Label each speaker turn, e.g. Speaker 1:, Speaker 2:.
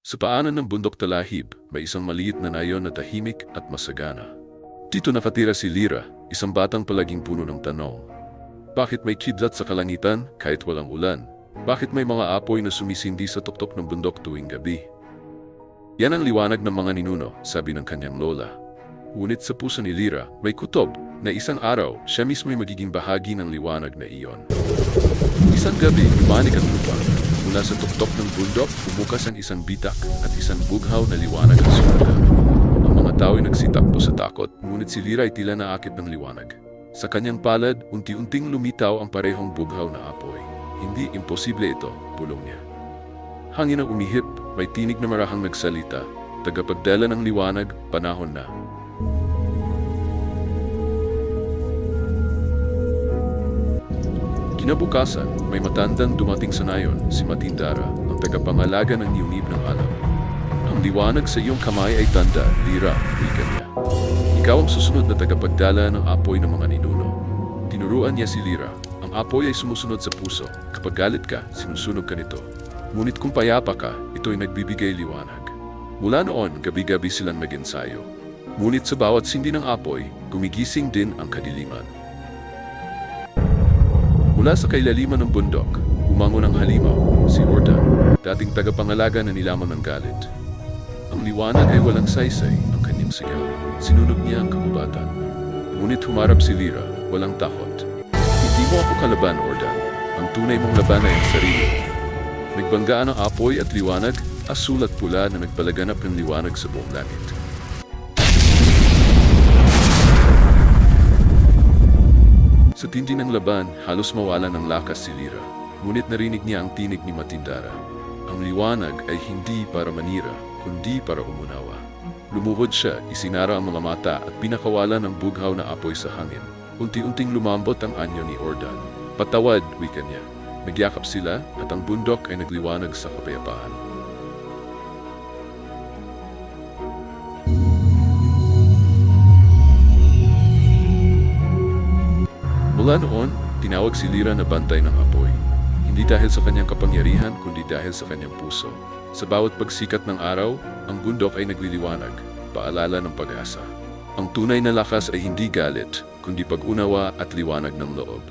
Speaker 1: Sa paanan ng bundok talahib, may isang maliit na nayon na tahimik at masagana. Dito nakatira si Lyra, isang batang palaging puno ng tanong. Bakit may kidlat sa kalangitan kahit walang ulan? Bakit may mga apoy na sumisindi sa tuktok ng bundok tuwing gabi? Yan ang liwanag ng mga ninuno, sabi ng kanyang lola. Ngunit sa puso ni Lyra, may kutob na isang araw siya mismo'y magiging bahagi ng liwanag na iyon. Isang gabi, lumanig ang lupa. Mula sa tuktok ng bundok, bumukas ang isang bitak at isang bughaw na liwanag ang sumula. Ang mga tao'y nagsitakbo sa takot, ngunit si Lyra ay tila naakit ng liwanag. Sa kanyang palad, unti-unting lumitaw ang parehong bughaw na apoy. Hindi imposible ito, bulong niya. Hangin ang umihip, may tinig na marahang nagsalita. Tagapagdala ng liwanag, panahon na. Kinabukasan, may matandang dumating sa nayon, si Matindara, ang tagapangalaga ng yunib ng alam. Ang liwanag sa iyong kamay ay tanda, Lyra, wika niya. Ikaw ang susunod na tagapagdala ng apoy ng mga ninuno. Tinuruan niya si Lyra, ang apoy ay sumusunod sa puso. Kapag galit ka, sinusunog ka nito. Ngunit kung payapa ka, ito'y nagbibigay liwanag. Mula noon, gabi-gabi silang nag-ensayo. Ngunit sa bawat sindi ng apoy, gumigising din ang kadiliman. Mula sa kailaliman ng bundok, umangon ang halimaw, si Ordan, dating tagapangalaga na nilamon ng galit. Ang liwanag ay walang saysay, ang kanyang sigaw. Sinunog niya ang kagubatan. Ngunit humarap si Lyra, walang takot. Hindi mo ako kalaban, Ordan. Ang tunay mong laban ay ang sarili. Nagbanggaan ang apoy at liwanag, asul at pula na nagpalaganap ng liwanag sa buong langit. Sa tindi ng laban, halos mawala ng lakas si Lyra. Ngunit narinig niya ang tinig ni Matindara. Ang liwanag ay hindi para manira, kundi para umunawa. Lumuhod siya, isinara ang mga mata at pinakawala ng bughaw na apoy sa hangin. Unti-unting lumambot ang anyo ni Ordan. Patawad, wika niya. Nagyakap sila at ang bundok ay nagliwanag sa kapayapaan. Mula noon, tinawag si Lyra na bantay ng apoy. Hindi dahil sa kanyang kapangyarihan, kundi dahil sa kanyang puso. Sa bawat pagsikat ng araw, ang bundok ay nagliliwanag, paalala ng pag-asa. Ang tunay na lakas ay hindi galit, kundi pag-unawa at liwanag ng loob.